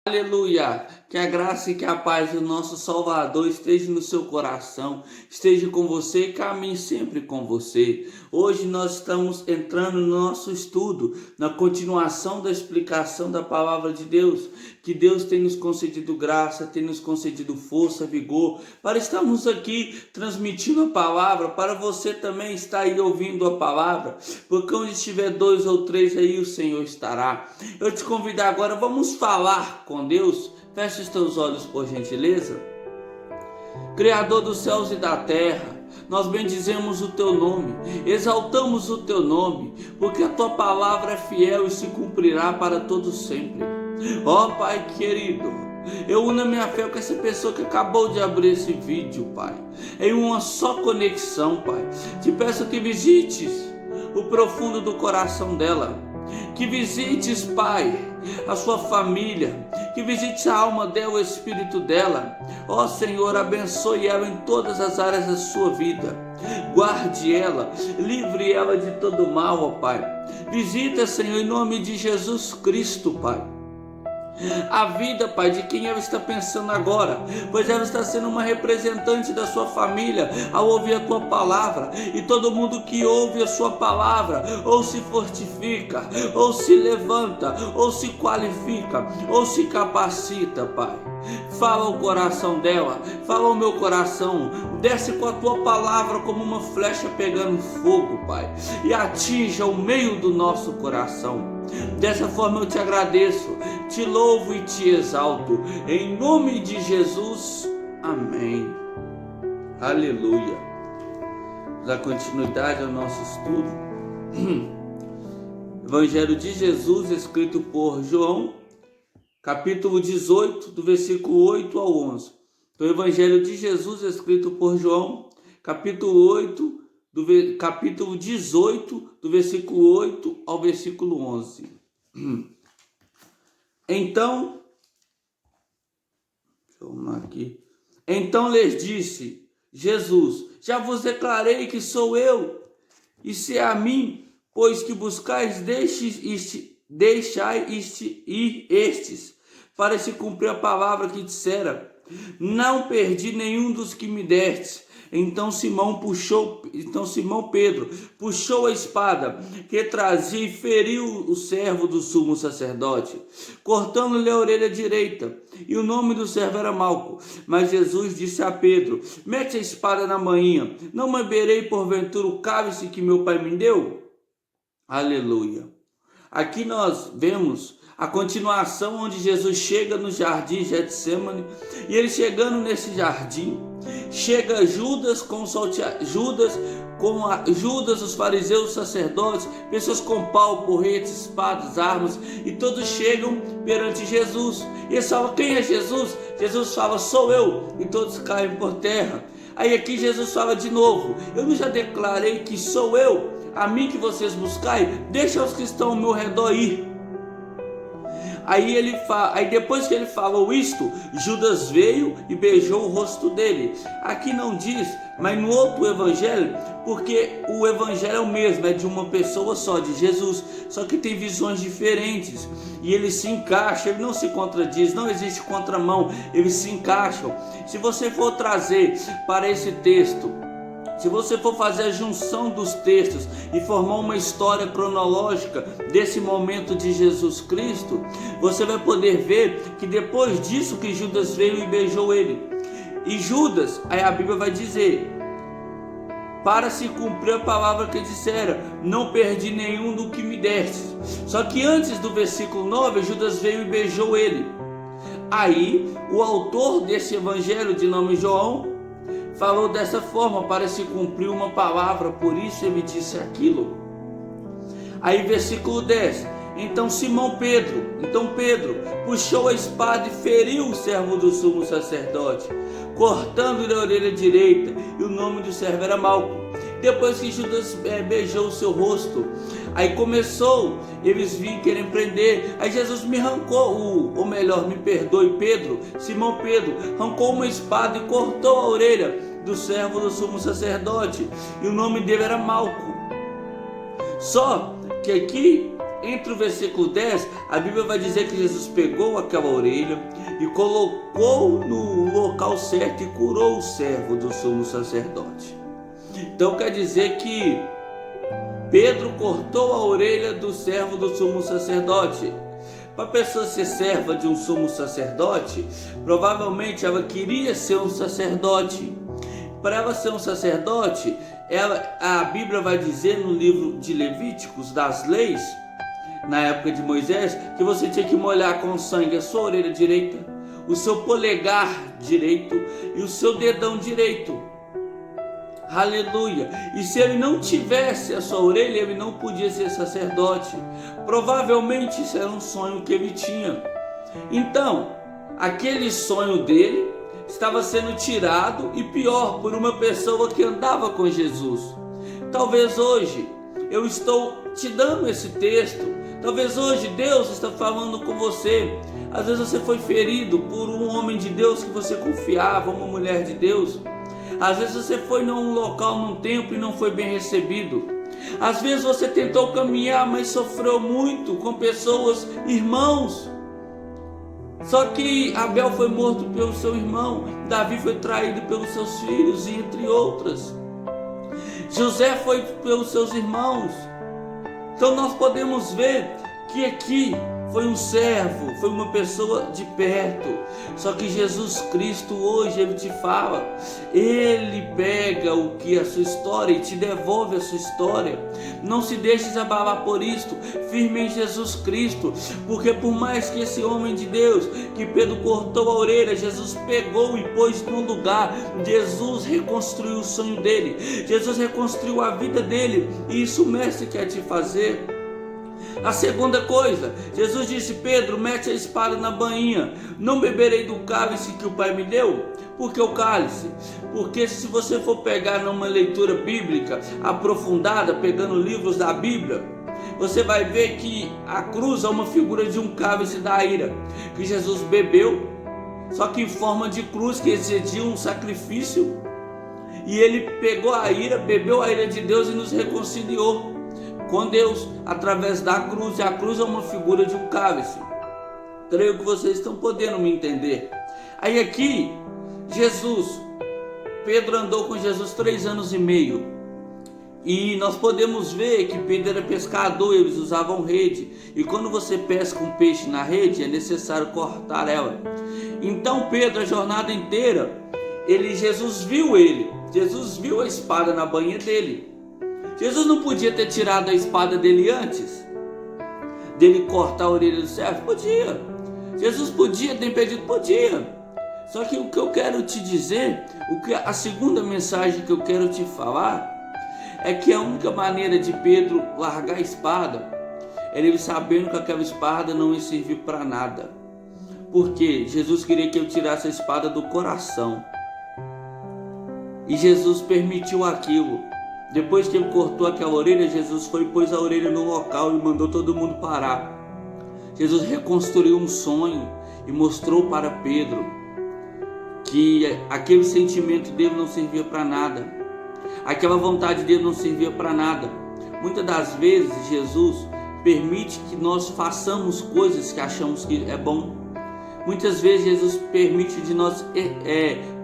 Aleluia! Que a graça e que a paz do nosso Salvador esteja no seu coração, esteja com você e caminhe sempre com você. Hoje nós estamos entrando no nosso estudo, na continuação da explicação da palavra de Deus. Que Deus tem nos concedido graça, tem nos concedido força, vigor, para estarmos aqui transmitindo a palavra, para você também estar aí ouvindo a palavra, porque onde estiver dois ou três aí o Senhor estará. Eu te convido agora, vamos falar com Deus. Feche os teus olhos, por gentileza. Criador dos céus e da terra, nós bendizemos o teu nome, exaltamos o teu nome, porque a tua palavra é fiel e se cumprirá para todos sempre. Ó Pai querido, eu uno a minha fé com essa pessoa que acabou de abrir esse vídeo, Pai, em uma só conexão, Pai. Te peço que visites o profundo do coração dela, que visites, Pai, a sua família, que visite a alma dela, o espírito dela. Ó Senhor, abençoe ela em todas as áreas da sua vida, guarde ela, livre ela de todo mal, ó Pai. Visita, Senhor, em nome de Jesus Cristo, Pai, a vida, Pai, de quem ela está pensando agora, pois ela está sendo uma representante da sua família ao ouvir a tua palavra, e todo mundo que ouve a sua palavra ou se fortifica, ou se levanta, ou se qualifica, ou se capacita, Pai. Fala o coração dela, fala o meu coração, desce com a tua palavra como uma flecha pegando fogo, Pai, e atinja o meio do nosso coração. Dessa forma eu te agradeço, te louvo e te exalto, em nome de Jesus, amém. Aleluia. Da continuidade ao nosso estudo, Evangelho de Jesus, escrito por João, capítulo 18, do versículo 8 ao 11. Então, Evangelho de Jesus, escrito por João, capítulo 18, do versículo 8 ao versículo 11. Então, deixa eu arrumar aqui. Então lhes disse Jesus: já vos declarei que sou eu, e se é a mim, pois que buscais, deixai ir estes, para se cumprir a palavra que dissera: não perdi nenhum dos que me destes. Então Simão Pedro puxou a espada que trazia e feriu o servo do sumo sacerdote, cortando-lhe a orelha direita, e o nome do servo era Malco. Mas Jesus disse a Pedro: mete a espada na manhinha, não beberei porventura o cálice que meu pai me deu? Aleluia. Aqui nós vemos a continuação, onde Jesus chega no jardim Getsemane, e ele chegando nesse jardim, chega Judas, os fariseus, os sacerdotes, pessoas com pau, porretes, espadas, armas, e todos chegam perante Jesus. E eles falam: quem é Jesus? Jesus fala: sou eu, e todos caem por terra. Aí aqui Jesus fala de novo: eu não já declarei que sou eu? A mim que vocês buscai? Deixa os que estão ao meu redor ir. Aí depois que ele falou isto, Judas veio e beijou o rosto dele. Aqui não diz, mas no outro evangelho, porque o evangelho é o mesmo, é de uma pessoa só, de Jesus, só que tem visões diferentes, e ele se encaixa, ele não se contradiz, não existe contramão, eles se encaixam. Se você for trazer para esse texto, se você for fazer a junção dos textos e formar uma história cronológica desse momento de Jesus Cristo, você vai poder ver que depois disso que Judas veio e beijou ele. E Judas, aí a Bíblia vai dizer: para se cumprir a palavra que dissera: não perdi nenhum do que me deste. Só que antes do versículo 9, Judas veio e beijou ele. Aí o autor desse evangelho, de nome João, falou dessa forma: para se cumprir uma palavra, por isso ele disse aquilo. Aí versículo 10: então Pedro puxou a espada e feriu o servo do sumo sacerdote, cortando-lhe a orelha direita, e o nome do servo era Malco. Depois que Judas beijou o seu rosto, aí começou, eles vinham querer prender. Aí Jesus me arrancou, Simão Pedro arrancou uma espada e cortou a orelha do servo do sumo sacerdote, e o nome dele era Malco. Só que aqui entre o versículo 10, a Bíblia vai dizer que Jesus pegou aquela orelha e colocou no local certo e curou o servo do sumo sacerdote. Então quer dizer que Pedro cortou a orelha do servo do sumo sacerdote. Para a pessoa ser serva de um sumo sacerdote, provavelmente ela queria ser um sacerdote. Para ela ser um sacerdote, a Bíblia vai dizer no livro de Levíticos, das leis, na época de Moisés, que você tinha que molhar com sangue a sua orelha direita, o seu polegar direito e o seu dedão direito. Aleluia! E se ele não tivesse a sua orelha, ele não podia ser sacerdote. Provavelmente isso era um sonho que ele tinha. Então, aquele sonho dele estava sendo tirado, e pior, por uma pessoa que andava com Jesus. Talvez hoje eu estou te dando esse texto, talvez hoje Deus está falando com você. Às vezes você foi ferido por um homem de Deus que você confiava, uma mulher de Deus. Às vezes você foi num local, num templo, e não foi bem recebido. Às vezes você tentou caminhar, mas sofreu muito com pessoas, irmãos. Só que Abel foi morto pelo seu irmão, Davi foi traído pelos seus filhos, e entre outras. José foi pelos seus irmãos. Então nós podemos ver que aqui foi um servo, foi uma pessoa de perto. Só que Jesus Cristo hoje, Ele te fala, Ele pega o que é a sua história e te devolve a sua história. Não se deixe abalar por isto, firme em Jesus Cristo, porque por mais que esse homem de Deus, que Pedro cortou a orelha, Jesus pegou e pôs no lugar. Jesus reconstruiu o sonho dele, Jesus reconstruiu a vida dele, e isso o mestre quer te fazer. A segunda coisa, Jesus disse: Pedro, mete a espada na bainha, não beberei do cálice que o Pai me deu. Por que o cálice? Porque se você for pegar numa leitura bíblica aprofundada, pegando livros da Bíblia, você vai ver que a cruz é uma figura de um cálice da ira, que Jesus bebeu, só que em forma de cruz, que exigia um sacrifício, e ele pegou a ira, bebeu a ira de Deus e nos reconciliou com Deus através da cruz. E a cruz é uma figura de um cálice. Creio que vocês estão podendo me entender. Aí aqui, Pedro andou com Jesus 3 anos e meio. E nós podemos ver que Pedro era pescador, eles usavam rede. E quando você pesca um peixe na rede, é necessário cortar ela. Então Pedro, a jornada inteira, Jesus viu a espada na bainha dele. Jesus não podia ter tirado a espada dele antes dele cortar a orelha do servo? Podia. Jesus podia ter impedido? Podia. Só que o que eu quero te dizer, a segunda mensagem que eu quero te falar, é que a única maneira de Pedro largar a espada era ele sabendo que aquela espada não ia servir para nada. Porque Jesus queria que eu tirasse a espada do coração. E Jesus permitiu aquilo. Depois que ele cortou aquela orelha, Jesus foi e pôs a orelha no local e mandou todo mundo parar. Jesus reconstruiu um sonho e mostrou para Pedro que aquele sentimento dele não servia para nada. Aquela vontade dele não servia para nada. Muitas das vezes Jesus permite que nós façamos coisas que achamos que é bom. Muitas vezes Jesus permite de nós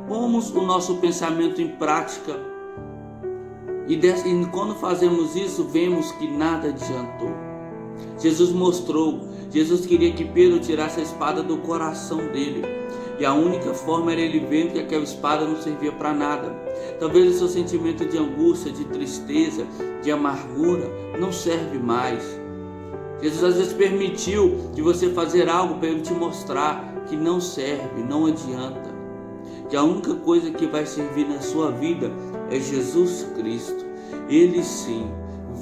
pomos o nosso pensamento em prática. E quando fazemos isso, vemos que nada adiantou. Jesus mostrou, Jesus queria que Pedro tirasse a espada do coração dele. E a única forma era ele vendo que aquela espada não servia para nada. Talvez o seu sentimento de angústia, de tristeza, de amargura não serve mais. Jesus às vezes permitiu de você fazer algo para ele te mostrar que não serve, não adianta. Que a única coisa que vai servir na sua vida é Jesus Cristo. Ele sim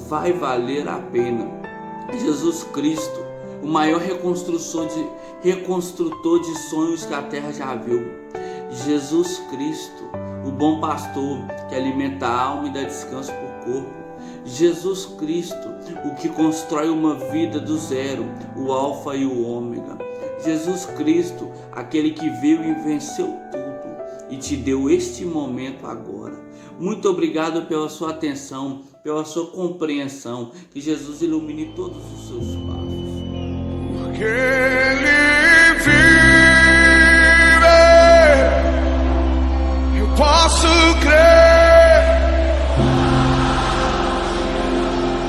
vai valer a pena. Jesus Cristo, o maior reconstrutor de sonhos que a terra já viu. Jesus Cristo, o bom pastor que alimenta a alma e dá descanso para o corpo. Jesus Cristo, o que constrói uma vida do zero, o alfa e o ômega. Jesus Cristo, aquele que veio e venceu tudo e te deu este momento agora. Muito obrigado pela sua atenção. pela sua compreensão. Que Jesus ilumine todos os seus passos. Porque Ele vive, eu posso crer.